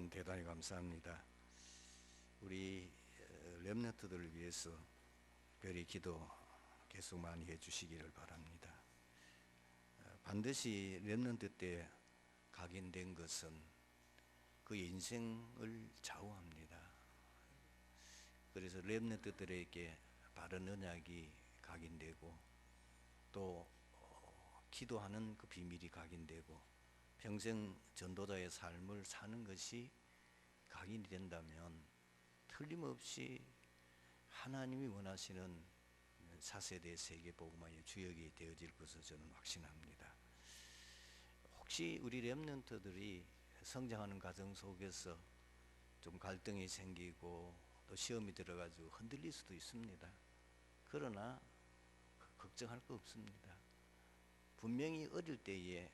하나님 대단히 감사합니다. 우리 렘넌트들을 위해서 별의 기도 계속 많이 해주시기를 바랍니다. 반드시 렘넌트 때 각인된 것은 그 인생을 좌우합니다. 그래서 렘넌트들에게 바른 언약이 각인되고 또 기도하는 그 비밀이 각인되고 평생 전도자의 삶을 사는 것이 각인이 된다면 틀림없이 하나님이 원하시는 차세대 세계 복음화의 주역이 되어질 것을 저는 확신합니다. 혹시 우리 렘넌트들이 성장하는 과정 속에서 좀 갈등이 생기고 또 시험이 들어가지고 흔들릴 수도 있습니다. 그러나 걱정할 거 없습니다. 분명히 어릴 때에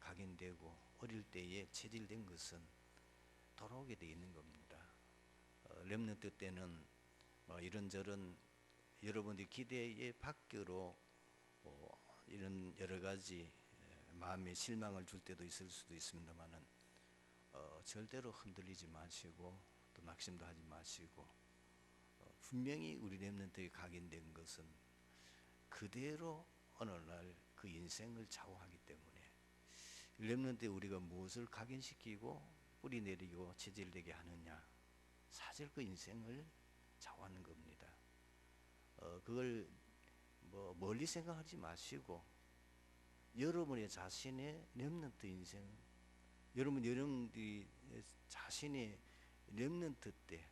각인되고 어릴 때에 체질된 것은 돌아오게 되어 있는 겁니다. 렘넌트 때는 이런저런 여러분들이 기대의 밖으로 이런 여러 가지 마음의 실망을 줄 때도 있을 수도 있습니다만은 절대로 흔들리지 마시고 또 낙심도 하지 마시고 분명히 우리 렘넌트에 각인된 것은 그대로 어느 날 그 인생을 좌우하기 때문에 렘넌트에 우리가 무엇을 각인시키고 뿌리 내리고 체질되게 하느냐, 사실 그 인생을 좌우하는 겁니다. 그걸 멀리 생각하지 마시고 여러분의 자신의 렘넌트 인생, 여러분들이 자신의 렘넌트 때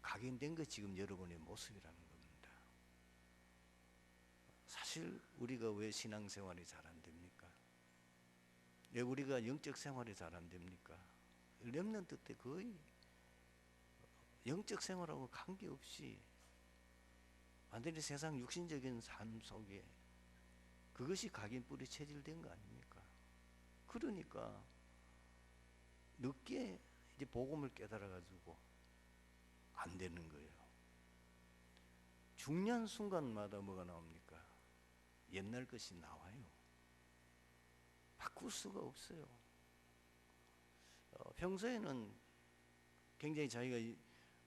각인된 것 지금 여러분의 모습이라는 겁니다. 사실 우리가 왜 신앙생활이 잘 안 됩니까? 왜 우리가 영적 생활이 잘 안 됩니까? 렘넌트 때 거의 영적 생활하고 관계없이 완전히 세상 육신적인 삶 속에 그것이 각인 뿌리 체질된 거 아닙니까? 그러니까 늦게 이제 복음을 깨달아 가지고 안 되는 거예요. 중요한 순간마다 뭐가 나옵니까? 옛날 것이 나와요. 바꿀 수가 없어요. 평소에는 굉장히 자기가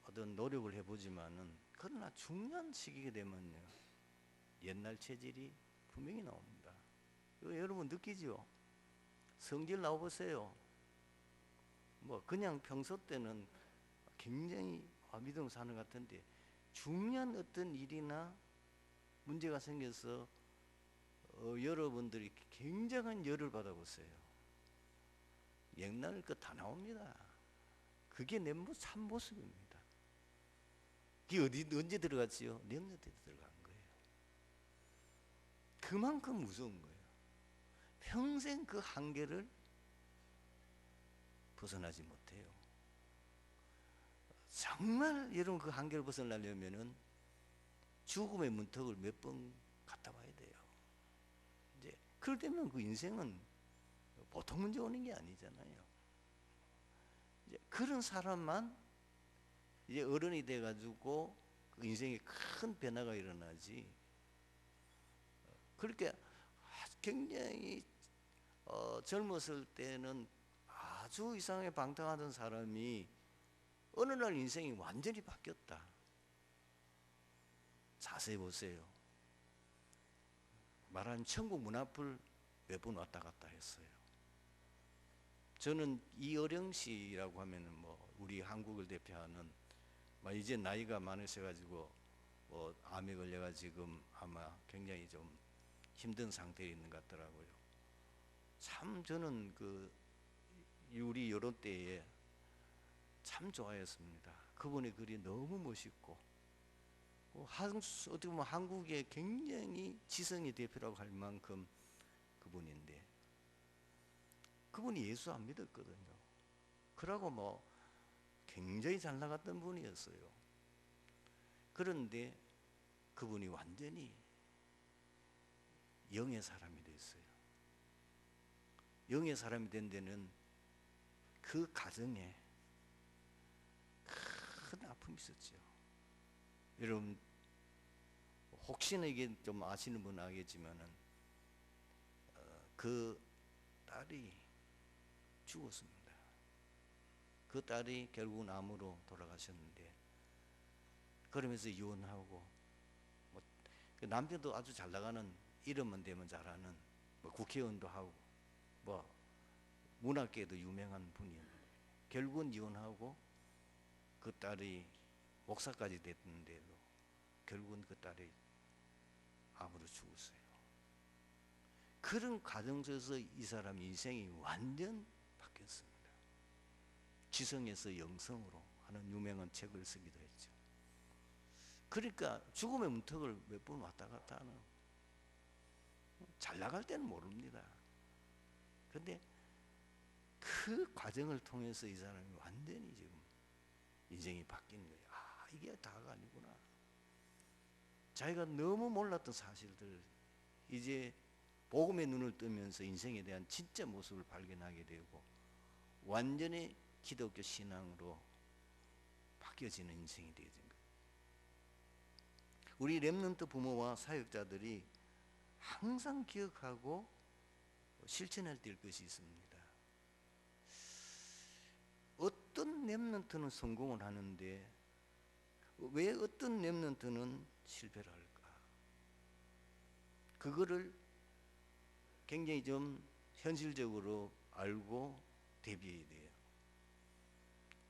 어떤 노력을 해보지만은 그러나 중요한 시기가 되면요 옛날 체질이 분명히 나옵니다. 여러분 느끼죠? 성질 나와보세요. 그냥 평소 때는 굉장히 믿음 사는 것 같은데 중요한 어떤 일이나 문제가 생겨서 여러분들이 굉장한 열을 받아보세요. 옛날 거 다 나옵니다. 그게 내 참 모습입니다. 그게 언제 들어갔지요? 렘넌트에 들어간 거예요. 그만큼 무서운 거예요. 평생 그 한계를 벗어나지 못해요. 정말 여러분 그 한계를 벗어나려면은 죽음의 문턱을 몇 번 갔다 와야 돼요. 이제 그럴 때면 그 인생은 보통 문제 오는 게 아니잖아요. 이제 그런 사람만 이제 어른이 돼가지고 그 인생에 큰 변화가 일어나지. 그렇게 굉장히 젊었을 때는 아주 이상하게 방탕하던 사람이 어느 날 인생이 완전히 바뀌었다. 자세히 보세요. 말하는 천국 문 앞을 몇 번 왔다 갔다 했어요. 저는 이어령 씨라고 하면은 우리 한국을 대표하는 이제 나이가 많으셔가지고 암에 걸려가 지금 아마 굉장히 좀 힘든 상태에 있는 것 같더라고요. 참 저는 우리 요런 때에 참 좋아했습니다. 그분의 글이 너무 멋있고 어떻게 보면 한국의 굉장히 지성의 대표라고 할 만큼 그분인데 그분이 예수 안 믿었거든요. 그러고 굉장히 잘 나갔던 분이었어요. 그런데 그분이 완전히 영의 사람이 됐어요. 영의 사람이 된 데는 그 가정에 큰 아픔이 있었죠. 여러분 혹시나 이게 좀 아시는 분은 알겠지만은 그 딸이 죽었습니다. 그 딸이 결국은 암으로 돌아가셨는데, 그러면서 이혼하고, 뭐 그 남편도 아주 잘 나가는, 이름만 대면 잘하는 뭐 국회의원도 하고 뭐 문학계에도 유명한 분이었는데, 결국은 이혼하고 그 딸이 목사까지 됐는데도 결국은 그 딸이 암으로 죽었어요. 그런 과정 속에서 이 사람 인생이 완전 바뀌었습니다. 지성에서 영성으로 하는 유명한 책을 쓰기도 했죠. 그러니까 죽음의 문턱을 몇 번 왔다 갔다 하는, 잘 나갈 때는 모릅니다. 근데 그 과정을 통해서 이 사람이 완전히 지금 인생이 바뀐 거예요. 아, 이게 다가 아니구나. 자기가 너무 몰랐던 사실들, 이제 복음의 눈을 뜨면서 인생에 대한 진짜 모습을 발견하게 되고 완전히 기독교 신앙으로 바뀌어지는 인생이 되어진 거예요. 우리 렘넌트 부모와 사역자들이 항상 기억하고 실천해야 될 것이 있습니다. 어떤 렘넌트는 성공을 하는데 왜 어떤 렘넌트는 실패를 할까? 그거를 굉장히 좀 현실적으로 알고 대비해야 돼요.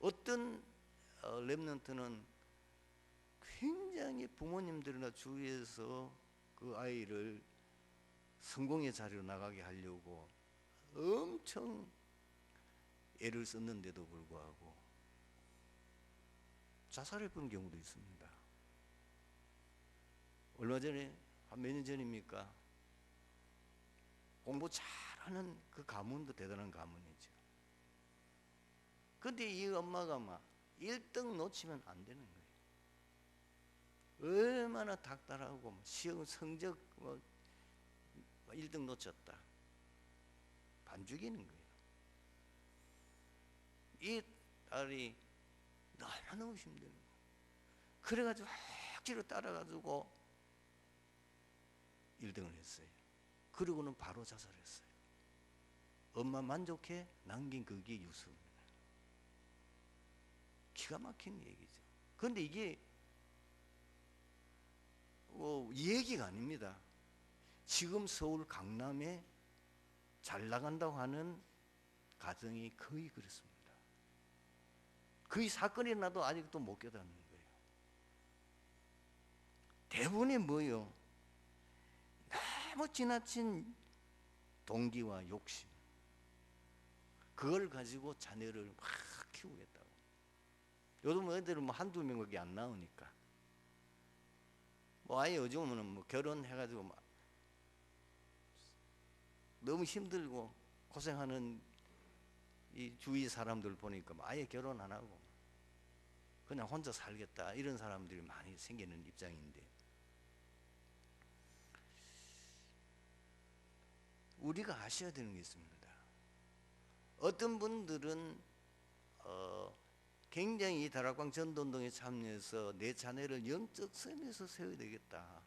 어떤 렘넌트는 굉장히 부모님들이나 주위에서 그 아이를 성공의 자리로 나가게 하려고 엄청 애를 썼는데도 불구하고 자살해버린 경우도 있습니다. 얼마 전에, 한 몇 년 전입니까? 공부 잘하는 그 가문도 대단한 가문이죠. 근데 이 엄마가 막 1등 놓치면 안 되는 거예요. 얼마나 닥달하고 시험 성적 1등 놓쳤다, 반죽이는 거예요. 이 딸이 너무너무 힘드는 거예요. 그래가지고 억지로 따라가지고 1등을 했어요. 그리고는 바로 자살했어요. 엄마 만족해 남긴 그게 유수입니다. 기가 막힌 얘기죠. 그런데 이게 얘기가 아닙니다. 지금 서울 강남에 잘 나간다고 하는 가정이 거의 그렇습니다. 거의 사건이 나도 아직도 못 깨닫는 거예요. 대부분이 뭐예요? 너무 지나친 동기와 욕심, 그걸 가지고 자녀를 막 키우겠다고. 요즘 애들은 뭐 한두 명밖에 안 나오니까 뭐 아예 요즘은 뭐 결혼해가지고 막 너무 힘들고 고생하는 이 주위 사람들 보니까 아예 결혼 안 하고 그냥 혼자 살겠다, 이런 사람들이 많이 생기는 입장인데, 우리가 아셔야 되는 게 있습니다. 어떤 분들은 굉장히 이 다락방 전도운동에 참여해서 내 자녀를 영적 섬에서 세워야 되겠다.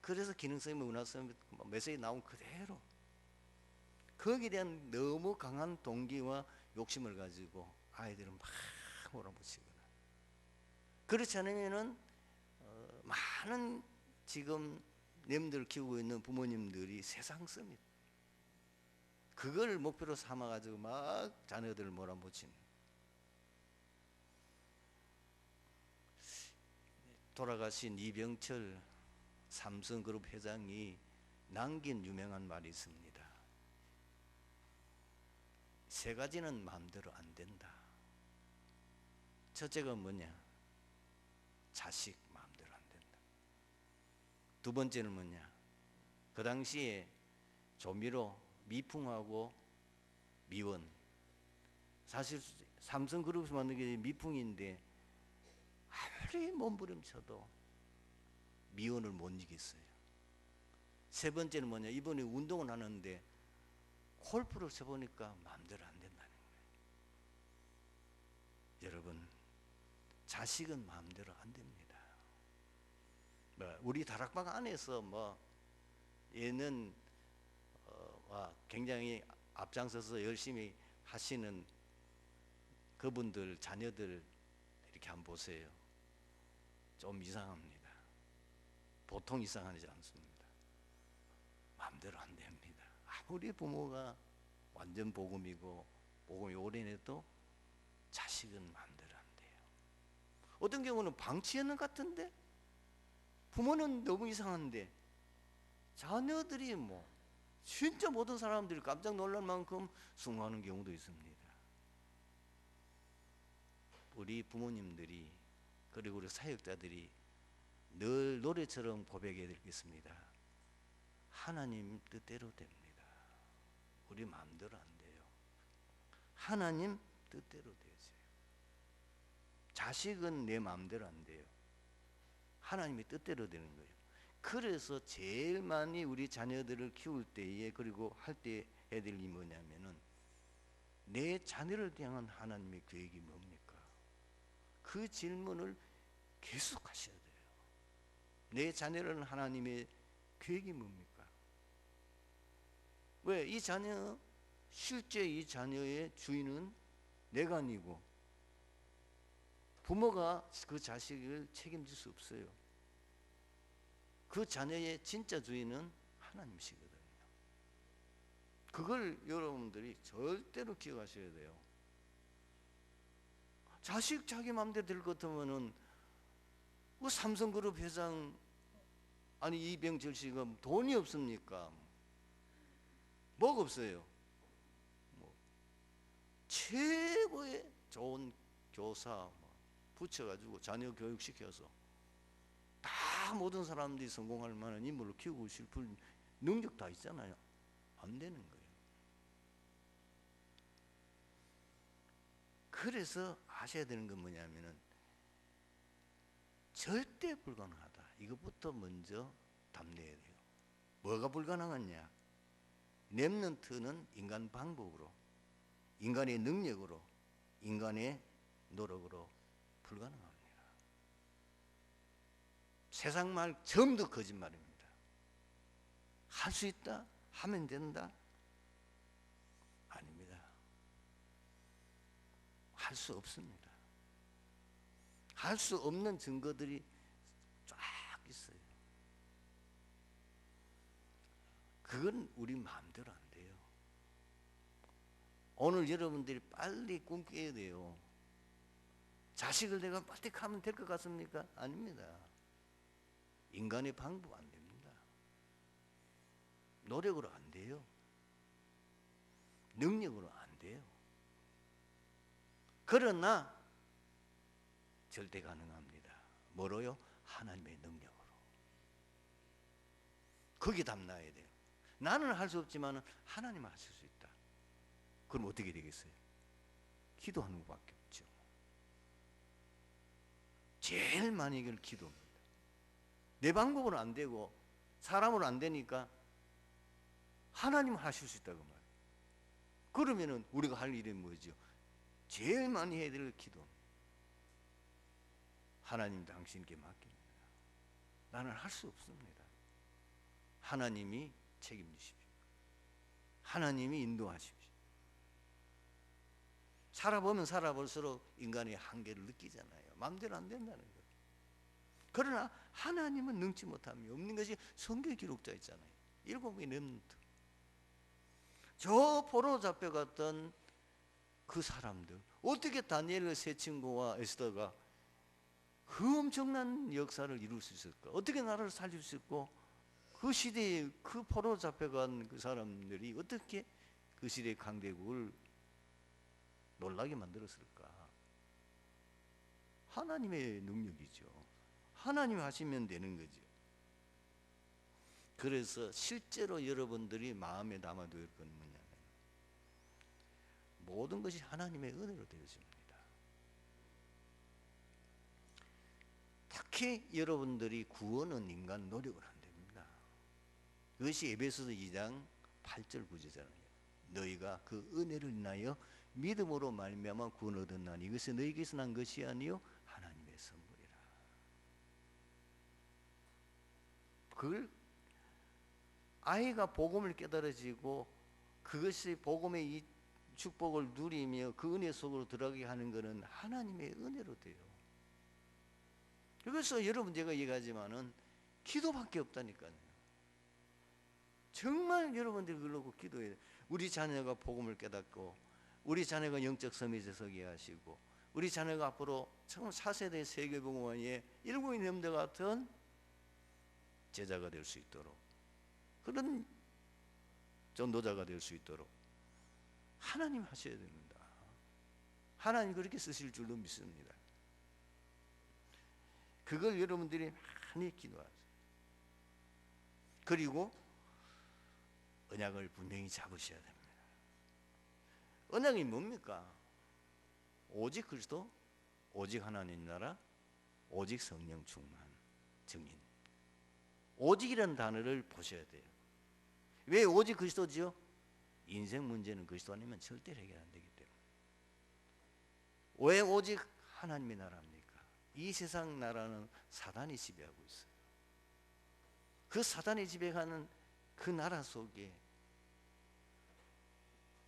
그래서 기능성의 문화성 메시지 나온 그대로 거기에 대한 너무 강한 동기와 욕심을 가지고 아이들은 막 몰아붙이거나, 그렇지 않으면은 많은 지금 렘들 키우고 있는 부모님들이 세상성이 그걸 목표로 삼아가지고 막 자녀들을 몰아붙이는. 돌아가신 이병철 삼성그룹 회장이 남긴 유명한 말이 있습니다. 세 가지는 마음대로 안 된다. 첫째가 뭐냐? 자식 마음대로 안 된다. 두 번째는 뭐냐? 그 당시에 조미료, 미풍하고 미원, 사실 삼성그룹에서 만든 게 미풍인데 아무리 몸부림쳐도 미원을 못 이겼어요. 세 번째는 뭐냐? 이번에 운동을 하는데 골프를 쳐보니까 마음대로 안 된다는 거예요. 여러분, 자식은 마음대로 안 됩니다. 우리 다락방 안에서 얘는 굉장히 앞장서서 열심히 하시는 그분들 자녀들 이렇게 한번 보세요. 좀 이상합니다. 보통 이상하지 않습니다. 마음대로 안 됩니다. 아무리 부모가 완전 복음이고 복음이 오래돼도 자식은 마음대로 안 돼요. 어떤 경우는 방치하는 것 같은데 부모는 너무 이상한데 자녀들이 뭐 진짜 모든 사람들이 깜짝 놀랄 만큼 숭고하는 경우도 있습니다. 우리 부모님들이 그리고 우리 사역자들이 늘 노래처럼 고백해야 되겠습니다. 하나님 뜻대로 됩니다. 우리 마음대로 안 돼요. 하나님 뜻대로 되세요. 자식은 내 마음대로 안 돼요. 하나님의 뜻대로 되는 거예요. 그래서 제일 많이 우리 자녀들을 키울 때에 그리고 할 때 해야 될 일이 뭐냐면은 내 자녀를 향한 하나님의 계획이 뭡니까? 그 질문을 계속 하셔야 돼요. 내 자녀를 하나님의 계획이 뭡니까? 왜? 이 자녀, 실제 이 자녀의 주인은 내가 아니고 부모가 그 자식을 책임질 수 없어요. 그 자녀의 진짜 주인은 하나님이시거든요. 그걸 여러분들이 절대로 기억하셔야 돼요. 자식 자기 마음대로 될 것 같으면은 그 삼성그룹 회장 아니 이병철 씨가 돈이 없습니까? 뭐가 없어요? 뭐 최고의 좋은 교사 붙여가지고 자녀 교육시켜서 다 모든 사람들이 성공할 만한 인물을 키우고 싶을 능력 다 있잖아요. 안 되는 거예요. 그래서 아셔야 되는 건 뭐냐면은 절대 불가능하다. 이것부터 먼저 담내야 돼요. 뭐가 불가능하냐? 렘넌트는 인간 방법으로, 인간의 능력으로, 인간의 노력으로 불가능합니다. 세상 말 전부 거짓말입니다. 할 수 있다? 하면 된다? 아닙니다. 할 수 없습니다. 할 수 없는 증거들이 쫙 있어요. 그건 우리 마음대로 안 돼요. 오늘 여러분들이 빨리 꿈 깨야 돼요. 자식을 내가 빨리 하면 될 것 같습니까? 아닙니다. 인간의 방법 안 됩니다. 노력으로 안 돼요. 능력으로 안 돼요. 그러나 절대 가능합니다. 뭐로요? 하나님의 능력으로. 거기 담나야 돼요. 나는 할 수 없지만 하나님은 하실 수 있다. 그럼 어떻게 되겠어요? 기도하는 것밖에 없죠. 제일 많이 이걸 기도입니다. 내 방법으로 안 되고 사람으로 안 되니까 하나님은 하실 수 있다고 말이에요. 그러면은 우리가 할 일이 뭐죠? 제일 많이 해야 될 기도. 하나님 당신께 맡깁니다. 나는 할 수 없습니다. 하나님이 책임지십시오. 하나님이 인도하십시오. 살아보면 살아볼수록 인간의 한계를 느끼잖아요. 마음대로 안 된다는 거예요. 그러나 하나님은 능치 못함이 없는 것이 성경에 기록되어 있잖아요. 7명의 렘넌트. 저 포로 잡혀갔던 그 사람들, 어떻게 다니엘의 세 친구와 에스더가 그 엄청난 역사를 이룰 수 있을까? 어떻게 나라를 살릴 수 있고 그 시대에 그 포로 잡혀간 그 사람들이 어떻게 그 시대의 강대국을 놀라게 만들었을까? 하나님의 능력이죠. 하나님이 하시면 되는 거죠. 그래서 실제로 여러분들이 마음에 담아둘 건 뭐냐면 모든 것이 하나님의 은혜로 되어집니다. 특히 여러분들이 구원은 인간 노력을 안 됩니다. 그것이 에베소서 2장 8절 9절잖아요. 너희가 그 은혜를 인하여 믿음으로 말미암아 구원을 얻었나니 이것이 너희에게서 난 것이 아니요 하나님의 선물이라. 그걸 아이가 복음을 깨달아지고 그것이 복음의 이 축복을 누리며 그 은혜 속으로 들어가게 하는 것은 하나님의 은혜로 돼요. 그래서 여러분 제가 얘기하지만은 기도밖에 없다니까요. 정말 여러분들이 그러고 기도해야 돼요. 우리 자녀가 복음을 깨닫고 우리 자녀가 영적 서밋에 서게 하시고 우리 자녀가 앞으로 정말 4세대 세계복음화의 일국인 염려 같은 제자가 될 수 있도록 그런 전도자가 될 수 있도록 하나님 하셔야 됩니다. 하나님 그렇게 쓰실 줄로 믿습니다. 그걸 여러분들이 많이 기도하세요. 그리고 언약을 분명히 잡으셔야 됩니다. 언약이 뭡니까? 오직 그리스도, 오직 하나님 나라, 오직 성령 충만 증인. 오직이라는 단어를 보셔야 돼요. 왜 오직 그리스도지요? 인생 문제는 그리스도 아니면 절대 해결 안 되기 때문에. 왜 오직 하나님의 나라입니까? 이 세상 나라는 사단이 지배하고 있어요. 그 사단이 지배하는 그 나라 속에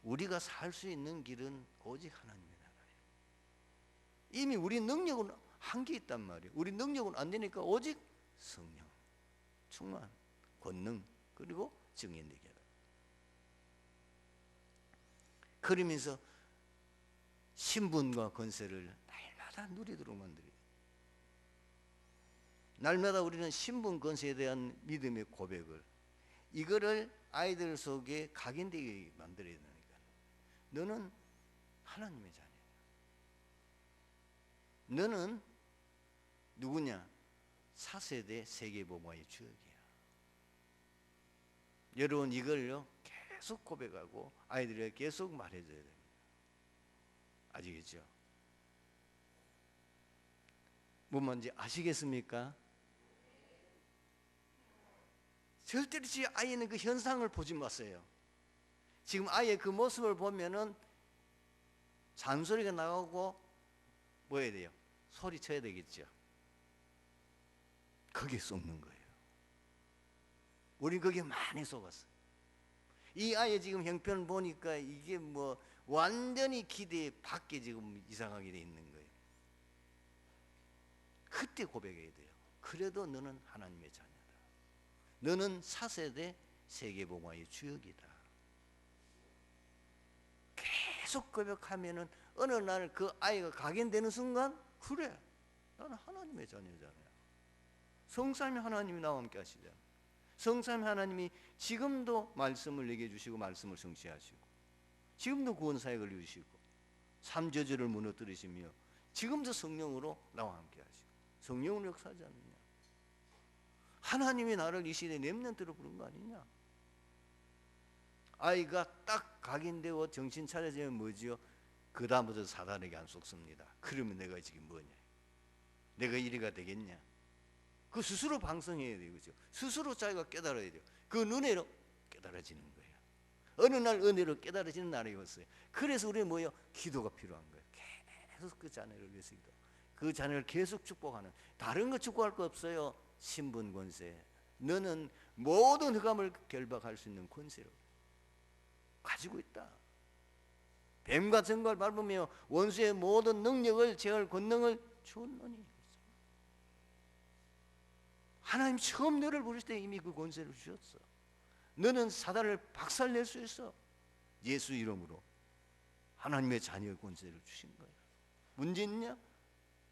우리가 살 수 있는 길은 오직 하나님의 나라예요. 이미 우리 능력은 한계 있단 말이에요. 우리 능력은 안 되니까 오직 성령, 충만, 권능, 그리고 증인되게 하라. 그러면서 신분과 권세를 날마다 누리도록 만들어요. 날마다 우리는 신분 권세에 대한 믿음의 고백을 이거를 아이들 속에 각인되게 만들어야 되니까. 너는 하나님의 자녀야. 너는 누구냐? 4세대 세계복음화의 주역이야. 여러분 이걸요 계속 고백하고 아이들에게 계속 말해줘야 됩니다. 아시겠죠? 뭔 말인지 아시겠습니까? 절대로 지 아이는 그 현상을 보지 마세요. 지금 아이의 그 모습을 보면은 잔소리가 나오고 뭐 해야 돼요? 소리쳐야 되겠죠. 거기에 속는 거예요. 우린 거기에 많이 속았어요. 이 아이의 지금 형편을 보니까 이게 뭐 완전히 기대 밖에 지금 이상하게 돼 있는 거예요. 그때 고백해야 돼요. 그래도 너는 하나님의 자녀다. 너는 4세대 세계복음화의 주역이다. 계속 고백하면은 어느 날 그 아이가 각인되는 순간 그래 나는 하나님의 자녀잖아요. 성삼위 하나님이 나와 함께 하시잖아요. 성삼위 하나님이 지금도 말씀을 내게 주시고 말씀을 성취하시고 지금도 구원 사역을 이루시고 삼저주를 무너뜨리시며 지금도 성령으로 나와 함께 하시고 성령으로 역사하지 않느냐. 하나님이 나를 이 시대에 렘넌트로 부른 거 아니냐. 아이가 딱 각인되고 정신 차려지면 뭐지요? 그 다음부터 사단에게 안 속습니다. 그러면 내가 지금 뭐냐? 내가 이리가 되겠냐? 그 스스로 방성해야 돼요. 그죠? 스스로 자기가 깨달아야 돼요. 그 은혜로 깨달아지는 거예요. 어느 날 은혜로 깨달아지는 날이 왔어요. 그래서 우리는 뭐예요? 기도가 필요한 거예요. 계속 그 자녀를 위해서 기도. 그 자녀를 계속 축복하는. 다른 거 축복할 거 없어요. 신분 권세. 너는 모든 흑암을 결박할 수 있는 권세로 가지고 있다. 뱀과 정갈 밟으며 원수의 모든 능력을 제할 권능을 주었노니. 하나님 처음 너를 부르실 때 이미 그 권세를 주셨어. 너는 사단을 박살낼 수 있어. 예수 이름으로 하나님의 자녀의 권세를 주신 거야. 문제 있냐?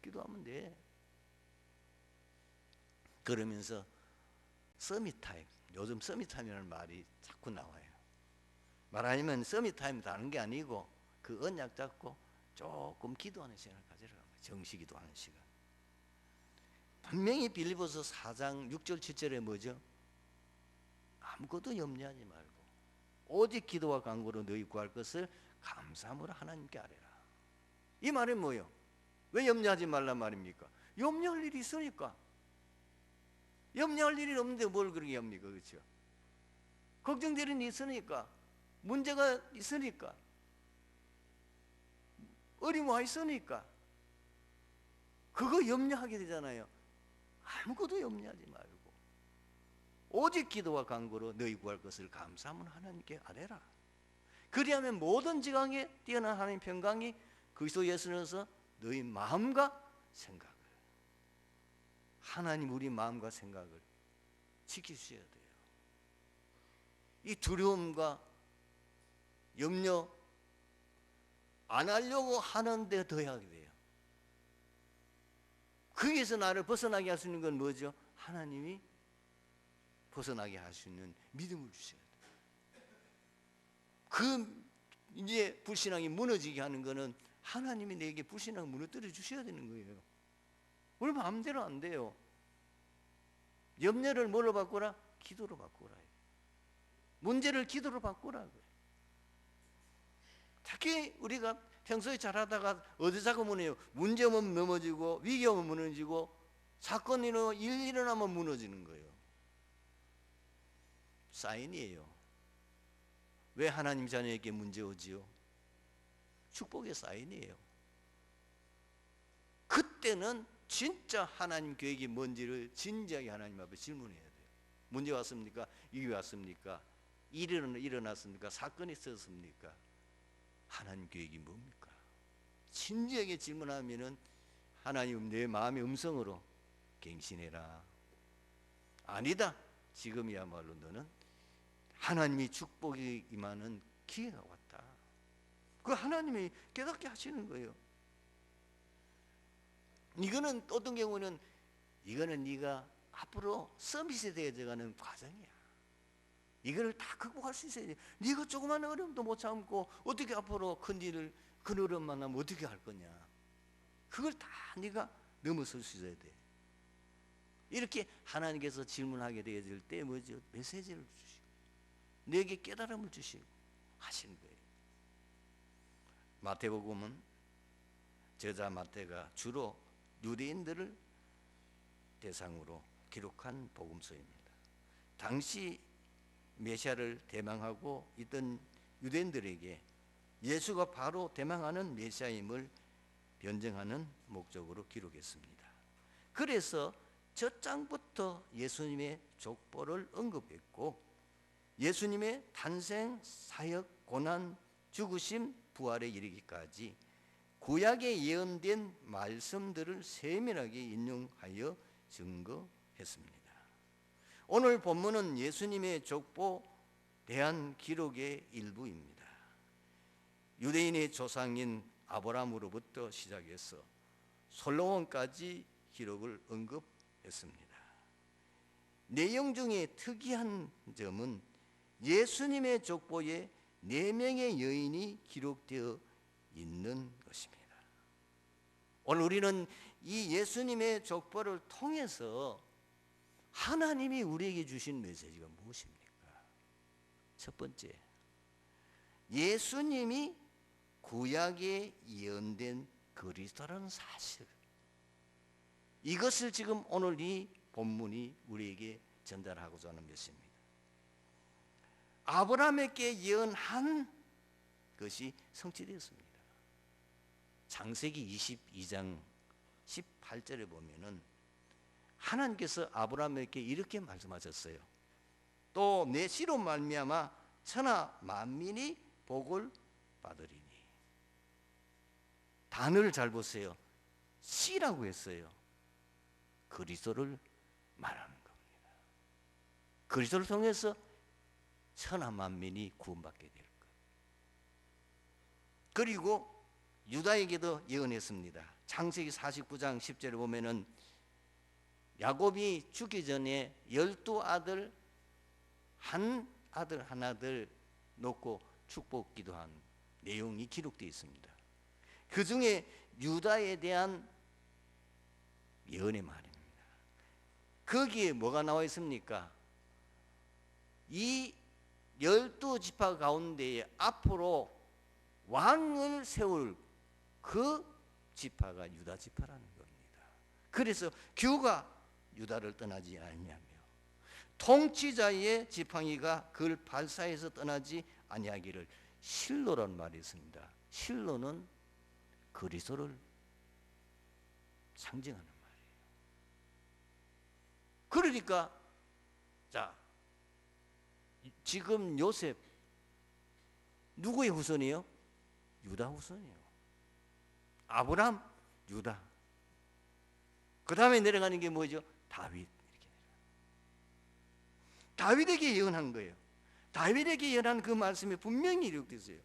기도하면 돼. 그러면서 서밋타임, 요즘 서밋타임이라는 말이 자꾸 나와요. 말하자면 서밋타임 다른 게 아니고 그 언약 잡고 조금 기도하는 시간을 가지라는 거예요. 정시 기도하는 시간. 분명히 빌립보서 4장 6절 7절에 뭐죠? 아무것도 염려하지 말고 오직 기도와 간구로 너희 구할 것을 감사함으로 하나님께 아뢰라. 이 말은 뭐예요? 왜 염려하지 말란 말입니까? 염려할 일이 있으니까. 염려할 일이 없는데 뭘 그렇게 합니까? 그렇죠? 걱정되는 일이 있으니까, 문제가 있으니까, 어려움이 있으니까 그거 염려하게 되잖아요. 아무것도 염려하지 말고 오직 기도와 간구로 너희 구할 것을 감사함으로 하나님께 아뢰라. 그리하면 모든 지강에 뛰어난 하나님 평강이 그리스도 예수에서 너희 마음과 생각을, 하나님 우리 마음과 생각을 지키셔야 돼요. 이 두려움과 염려 안 하려고 하는데 더 해야 돼요. 거기에서 나를 벗어나게 할 수 있는 건 뭐죠? 하나님이 벗어나게 할 수 있는 믿음을 주셔야 돼요. 그 이제 불신앙이 무너지게 하는 거는 하나님이 내게 불신앙을 무너뜨려 주셔야 되는 거예요. 우리 마음대로 안 돼요. 염려를 뭘로 바꾸라? 기도로 바꾸라. 문제를 기도로 바꾸라. 특히 우리가 평소에 잘하다가 어디 자꾸 무너요? 문제 오면 넘어지고 위기 오면 무너지고 사건이 일 일어나면 무너지는 거예요. 사인이에요. 왜 하나님 자녀에게 문제 오지요? 축복의 사인이에요. 그때는 진짜 하나님 계획이 뭔지를 진지하게 하나님 앞에 질문해야 돼요. 문제 왔습니까? 위기 왔습니까? 일이 일어났습니까? 사건이 있었습니까? 하나님 계획이 뭡니까? 진지하게 질문하면은 하나님 내 마음의 음성으로 갱신해라. 아니다. 지금이야말로 너는 하나님이 축복이 임하는 기회가 왔다. 그 하나님이 깨닫게 하시는 거예요. 이거는 어떤 경우는 이거는 네가 앞으로 서밋에 되어가는 과정이야. 이걸 다 극복할 수 있어야 돼. 네가 조그만 어려움도 못 참고 어떻게 앞으로 큰 일을, 큰 어려움 만나면 어떻게 할 거냐. 그걸 다 네가 넘어설 수 있어야 돼. 이렇게 하나님께서 질문하게 되어질 때 뭐죠? 메시지를 주시고 내게 깨달음을 주시고 하시는 거예요. 마태복음은 저자 마태가 주로 유대인들을 대상으로 기록한 복음서입니다. 당시 메시아를 대망하고 있던 유대인들에게 예수가 바로 대망하는 메시아임을 변증하는 목적으로 기록했습니다. 그래서 첫 장부터 예수님의 족보를 언급했고 예수님의 탄생, 사역, 고난, 죽으심, 부활에 이르기까지 구약에 예언된 말씀들을 세밀하게 인용하여 증거했습니다. 오늘 본문은 예수님의 족보 대한 기록의 일부입니다. 유대인의 조상인 아브라함으로부터 시작해서 솔로몬까지 기록을 언급했습니다. 내용 중에 특이한 점은 예수님의 족보에 4명의 여인이 기록되어 있는 것입니다. 오늘 우리는 이 예수님의 족보를 통해서 하나님이 우리에게 주신 메시지가 무엇입니까? 첫 번째, 예수님이 구약에 예언된 그리스도라는 사실, 이것을 지금 오늘 이 본문이 우리에게 전달하고자 하는 것입니다. 아브라함에게 예언한 것이 성취되었습니다. 창세기 22장 18절에 보면은 하나님께서 아브라함에게 이렇게 말씀하셨어요. 또 내 씨로 말미암아 천하 만민이 복을 받으리니. 단어를 잘 보세요. 씨라고 했어요. 그리스도를 말하는 겁니다. 그리스도를 통해서 천하 만민이 구원받게 될 것. 그리고 유다에게도 예언했습니다. 창세기 49장 10절에 보면은 야곱이 죽기 전에 12아들 한 아들 하나들 놓고 축복 기도한 내용이 기록되어 있습니다. 그 중에 유다에 대한 예언의 말입니다. 거기에 뭐가 나와 있습니까? 이 12지파 가운데에 앞으로 왕을 세울 그 지파가 유다 지파라는 겁니다. 그래서 규가 유다를 떠나지 아니하며 통치자의 지팡이가 그를 발사해서 떠나지 아니하기를 실로라는 말이 있습니다. 실로는 그리스도를 상징하는 말이에요. 그러니까 자, 지금 요셉 누구의 후손이요? 유다 후손이요. 아브람, 유다. 그 다음에 내려가는 게 뭐죠? 다윗. 이렇게 다윗에게 예언한 거예요. 다윗에게 예언한 그 말씀이 분명히 이루어졌어요.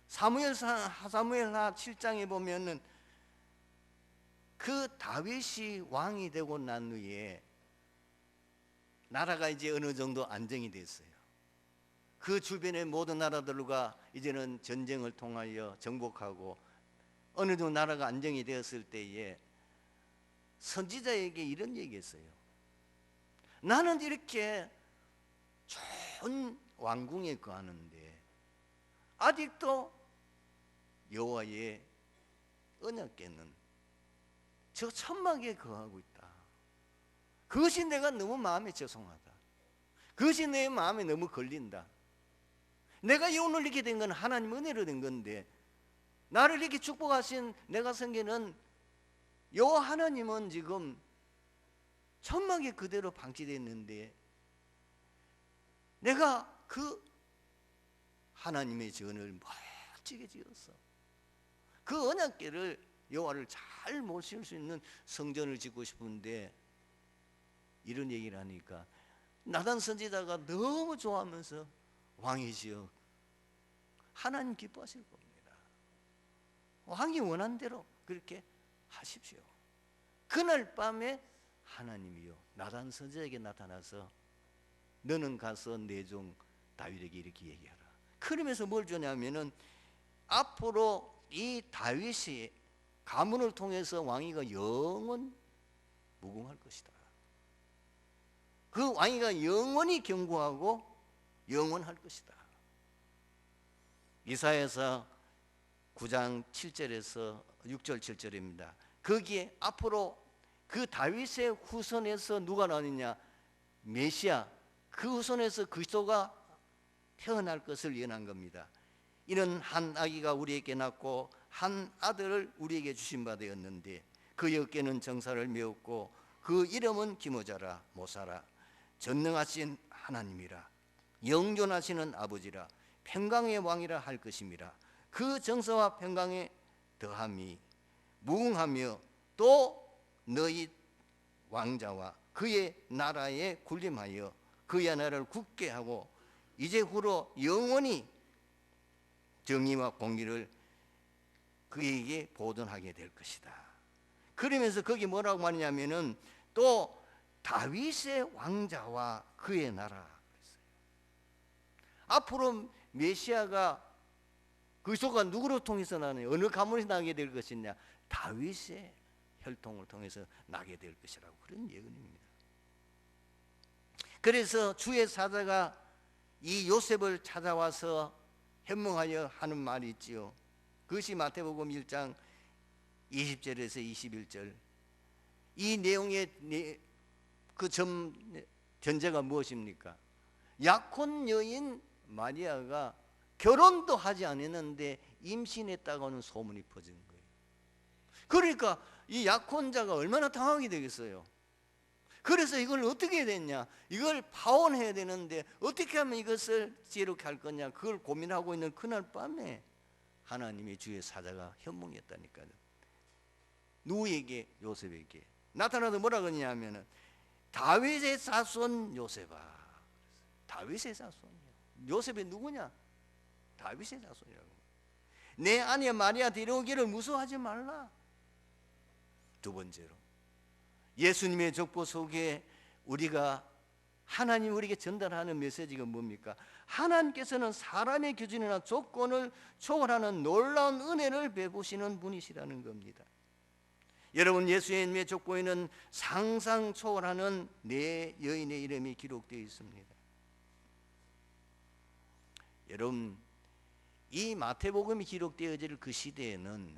사무엘하 7장에 보면은 그 다윗이 왕이 되고 난 후에 나라가 이제 어느 정도 안정이 됐어요. 그 주변의 모든 나라들과 이제는 전쟁을 통하여 정복하고 어느 정도 나라가 안정이 되었을 때에 선지자에게 이런 얘기했어요. 나는 이렇게 좋은 왕궁에 거하는데 아직도 여호와의 언약궤는 저 천막에 거하고 있다. 그것이 내가 너무 마음에 죄송하다. 그것이 내 마음에 너무 걸린다. 내가 오늘 이렇게 된 건 하나님 은혜로 된 건데 나를 이렇게 축복하신 내가 섬기는 여호와 하나님은 지금 천막에 그대로 방치됐는데 내가 그 하나님의 전을 멋지게 지었어. 그 언약궤를 여호와를 잘 모실 수 있는 성전을 짓고 싶은데 이런 얘기를 하니까 나단 선지자가 너무 좋아하면서 왕이시여 하나님 기뻐하실 겁니다. 왕이 원한 대로 그렇게 하십시오. 그날 밤에 하나님이요 나단 선지자에게 나타나서 너는 가서 내 종 다윗에게 이렇게 얘기하라. 그러면서 뭘 주냐면은 앞으로 이 다윗이 가문을 통해서 왕위가 영원 무궁할 것이다. 그 왕위가 영원히 견고하고 영원할 것이다. 이사야서 9장 7절에서 6절 7절입니다. 거기에 앞으로 그 다윗의 후손에서 누가 나오느냐? 메시아, 그 후손에서 그리스도가 태어날 것을 예언한 겁니다. 이는 한 아기가 우리에게 낳고 한 아들을 우리에게 주신 바 되었는데 그의 어깨는 정사를 메웠고 그 이름은 기모자라 모사라 전능하신 하나님이라 영존하시는 아버지라 평강의 왕이라 할 것임이라. 그 정사와 평강에 더함이 무궁하며 또 너희 왕자와 그의 나라에 군림하여 그의 나라를 굳게 하고 이제 후로 영원히 정의와 공의를 그에게 보존하게 될 것이다. 그러면서 거기 뭐라고 말하냐면은 또 다윗의 왕자와 그의 나라 그랬어요. 앞으로 메시아가 그리스도가 누구로 통해서 나느냐? 어느 가문에서 나게 될 것이냐? 다윗의 혈통을 통해서 나게 될 것이라고 그런 예언입니다. 그래서 주의 사자가 이 요셉을 찾아와서 현몽하여 하는 말이 있지요. 그것이 마태복음 1장 20절에서 21절. 이 내용의 그 전제가 무엇입니까? 약혼 여인 마리아가 결혼도 하지 않았는데 임신했다고는 소문이 퍼진 거예요. 그러니까 이 약혼자가 얼마나 당황이 되겠어요. 그래서 이걸 어떻게 해야 되냐? 이걸 파혼해야 되는데 어떻게 하면 이것을 지혜롭게 할 거냐? 그걸 고민하고 있는 그날 밤에 하나님의 주의 사자가 현몽했다니까요. 누구에게? 요셉에게 나타나서 뭐라 그러냐면은 다윗의 자손 요셉아. 다윗의 자손이야. 요셉이 누구냐? 다윗의 자손이라고. 내 아내 마리아 데려오기를 무서워하지 말라. 두 번째로 예수님의 족보 속에 우리가 하나님 우리에게 전달하는 메시지가 뭡니까? 하나님께서는 사람의 기준이나 조건을 초월하는 놀라운 은혜를 베푸시는 분이시라는 겁니다. 여러분 예수님의 족보에는 상상 초월하는 네 여인의 이름이 기록되어 있습니다. 여러분 이 마태복음이 기록되어질 그 시대에는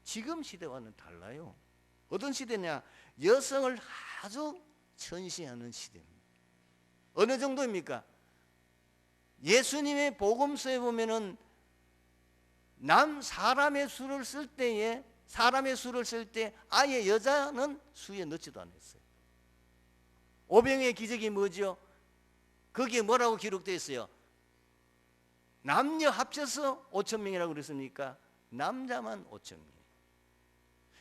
지금 시대와는 달라요. 어떤 시대냐? 여성을 아주 천시하는 시대입니다. 어느 정도입니까? 예수님의 복음서에 보면은 사람의 수를 쓸 때에 아예 여자는 수에 넣지도 않았어요. 오병의 기적이 뭐죠? 거기에 뭐라고 기록되어 있어요? 남녀 합쳐서 5천 명이라고 그랬으니까 남자만 5천 명.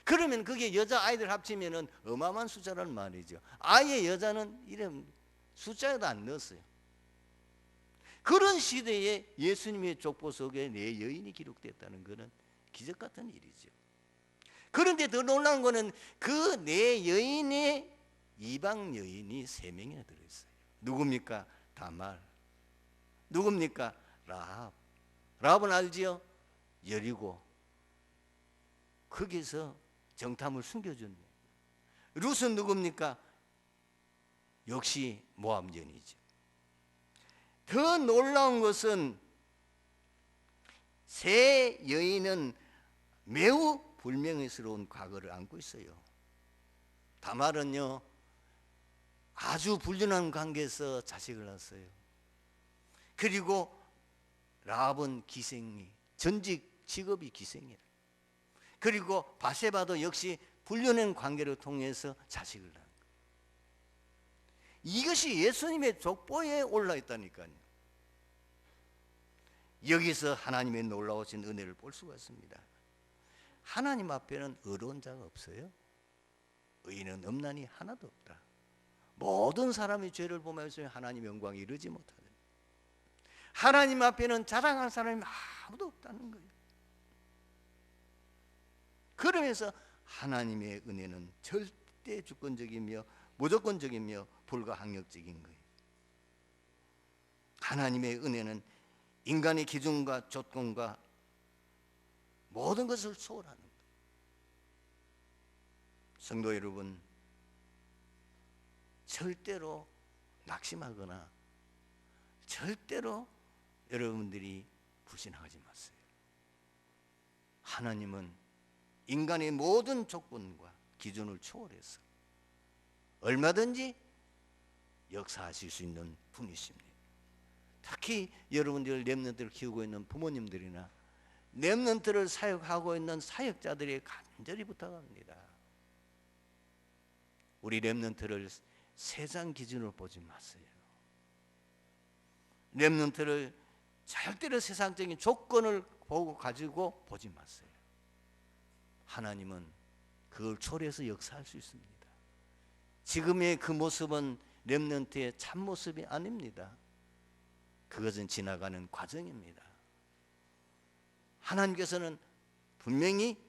그러면 그게 여자 아이들 합치면은 어마어마한 숫자란 말이죠. 아예 여자는 이런 숫자에도 안 넣었어요. 그런 시대에 예수님의 족보 속에 내 여인이 기록됐다는 것은 기적 같은 일이죠. 그런데 더 놀라운 것은 그 내 여인의 이방 여인이 3명이나 들어있어요. 누굽니까? 다말. 누굽니까? 라합. 라합은 알지요? 여리고. 거기서 정탐을 숨겨줬네. 룻은 누굽니까? 역시 모압 여인이죠. 더 놀라운 것은 세 여인은 매우 불명예스러운 과거를 안고 있어요. 다말은요, 아주 불륜한 관계에서 자식을 낳았어요. 그리고 라합은 기생이, 전직 직업이 기생이라. 그리고 바세바도 역시 불륜한 관계를 통해서 자식을 낳은 거예요. 이것이 예수님의 족보에 올라 있다니까요. 여기서 하나님의 놀라우신 은혜를 볼 수가 있습니다. 하나님 앞에는 어려운 자가 없어요. 의인은 없나니 하나도 없다. 모든 사람이 죄를 범하였으면 하나님의 영광에 이르지 못하다. 하나님 앞에는 자랑할 사람이 아무도 없다는 거예요. 그러면서 하나님의 은혜는 절대 주권적이며 무조건적이며 불가항력적인 거예요. 하나님의 은혜는 인간의 기준과 조건과 모든 것을 초월하는 거예요. 성도 여러분, 절대로 낙심하거나 절대로 여러분들이 불신하지 마세요. 하나님은 인간의 모든 조건과 기준을 초월해서 얼마든지 역사하실 수 있는 분이십니다. 특히 여러분들 렘넌트를 키우고 있는 부모님들이나 렘넌트를 사역하고 있는 사역자들이 간절히 부탁합니다. 우리 렘넌트를 세상 기준으로 보지 마세요. 렘넌트를 절대로 세상적인 조건을 보고 가지고 보지 마세요. 하나님은 그걸 초래해서 역사할 수 있습니다. 지금의 그 모습은 렘넌트의 참모습이 아닙니다. 그것은 지나가는 과정입니다. 하나님께서는 분명히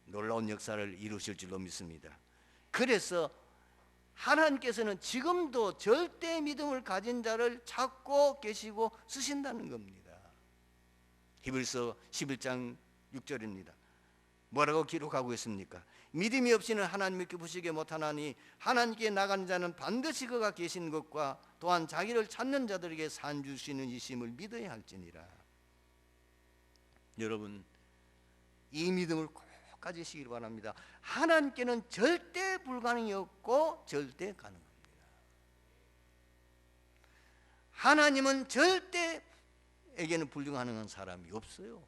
놀라운 역사를 이루실 줄로 믿습니다. 그래서 하나님께서는 지금도 절대 믿음을 가진 자를 찾고 계시고 쓰신다는 겁니다. 히브리서 11장 6절입니다. 뭐라고 기록하고 있습니까? 믿음이 없이는 하나님을 기쁘시게 못하나니 하나님께 나가는 자는 반드시 그가 계신 것과 또한 자기를 찾는 자들에게 산 주시는 이심을 믿어야 할지니라. 여러분, 이 믿음을 꼭 가지시길 바랍니다. 하나님께는 절대 불가능이 없고 절대 가능합니다. 하나님은 절대에게는 불가능한 사람이 없어요.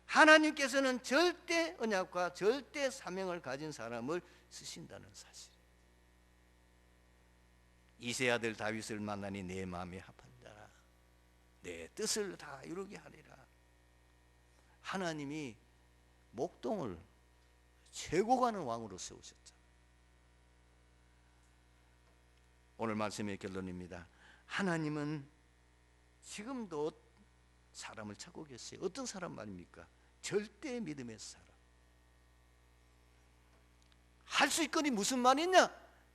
하나님께서는 절대 언약과 절대 사명을 가진 사람을 쓰신다는 사실. 이세 아들 다윗을 만나니 내 마음에 합한 자라, 내 뜻을 다 이루게 하리라. 하나님이 목동을 최고 가는 왕으로 세우셨죠. 오늘 말씀의 결론입니다. 하나님은 지금도 사람을 찾고 계세요. 어떤 사람 말입니까? 절대 믿음의 사람. 할 수 있거니 무슨 말이냐?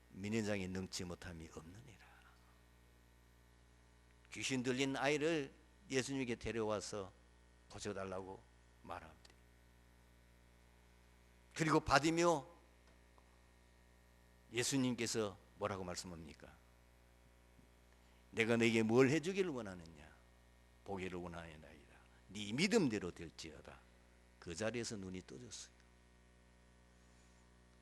민회장이 넘지 못함이 없느니라. 귀신 들린 아이를 예수님에게 데려와서 고쳐달라고 말합니다. 그리고 바디며 예수님께서 뭐라고 말씀합니까? 내가 너에게 뭘 해주기를 원하느냐? 보기를 원하나이다. 네 믿음대로 될지어다. 그 자리에서 눈이 떠졌어요.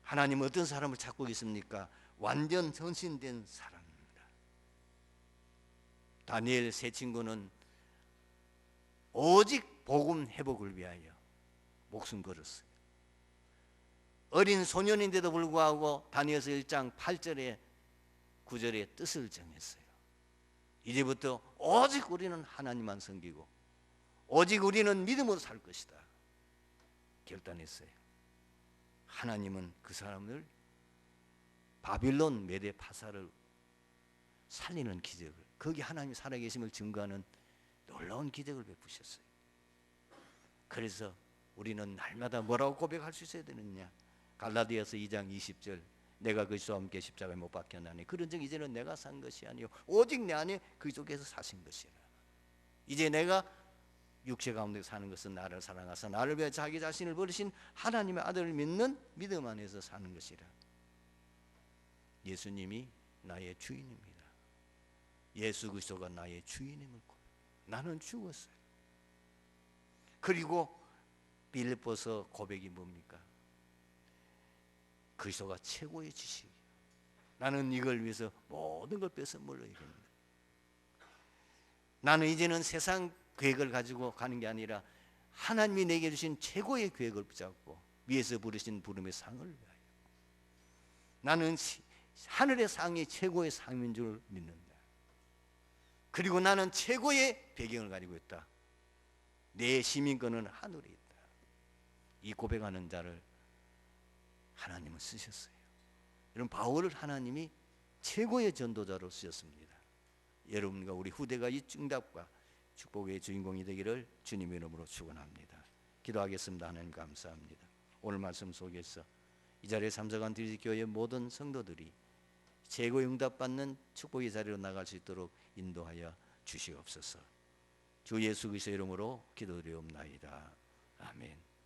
하나님은 어떤 사람을 찾고 계십니까? 완전 헌신된 사람입니다. 다니엘 세 친구는 오직 복음 회복을 위하여 목숨 걸었어요. 어린 소년인데도 불구하고 다니엘서 1장 8절에 9절에 뜻을 정했어요. 이제부터 오직 우리는 하나님만 섬기고 오직 우리는 믿음으로 살 것이다 결단했어요. 하나님은 그 사람을 바빌론 메대 파사를 살리는 기적을, 거기 하나님이 살아계심을 증거하는 놀라운 기적을 베푸셨어요. 그래서 우리는 날마다 뭐라고 고백할 수 있어야 되느냐? 갈라디아서 2장 20절, 내가 그리스도와 함께 십자가에 못 박혔나니 그런즉 이제는 내가 산 것이 아니요 오직 내 안에 그리스도께서 사신 것이라. 이제 내가 육체 가운데 사는 것은 나를 사랑하사 나를 위해 자기 자신을 버리신 하나님의 아들을 믿는 믿음 안에서 사는 것이라. 예수님이 나의 주인입니다. 예수 그리스도가 나의 주인임을 고백. 나는 죽었어요. 그리고 빌립보서 고백이 뭡니까? 그리스도가 최고의 지식이에요. 나는 이걸 위해서 모든 걸 뺏어 물어야겠다. 나는 이제는 세상 계획을 가지고 가는 게 아니라 하나님이 내게 주신 최고의 계획을 붙잡고 위에서 부르신 부름의 상을 위하여 나는 하늘의 상이 최고의 상인 줄 믿는다. 그리고 나는 최고의 배경을 가지고 있다. 내 시민권은 하늘에 있다. 이 고백하는 자를 하나님은 쓰셨어요. 여러분, 바울을 하나님이 최고의 전도자로 쓰셨습니다. 여러분과 우리 후대가 이 응답과 축복의 주인공이 되기를 주님의 이름으로 축원합니다. 기도하겠습니다. 하나님 감사합니다. 오늘 말씀 속에서 이 자리에 참석한 디지교회 모든 성도들이 최고의 응답받는 축복의 자리로 나갈 수 있도록 인도하여 주시옵소서. 주 예수 그리스도의 이름으로 기도드리옵나이다. 아멘.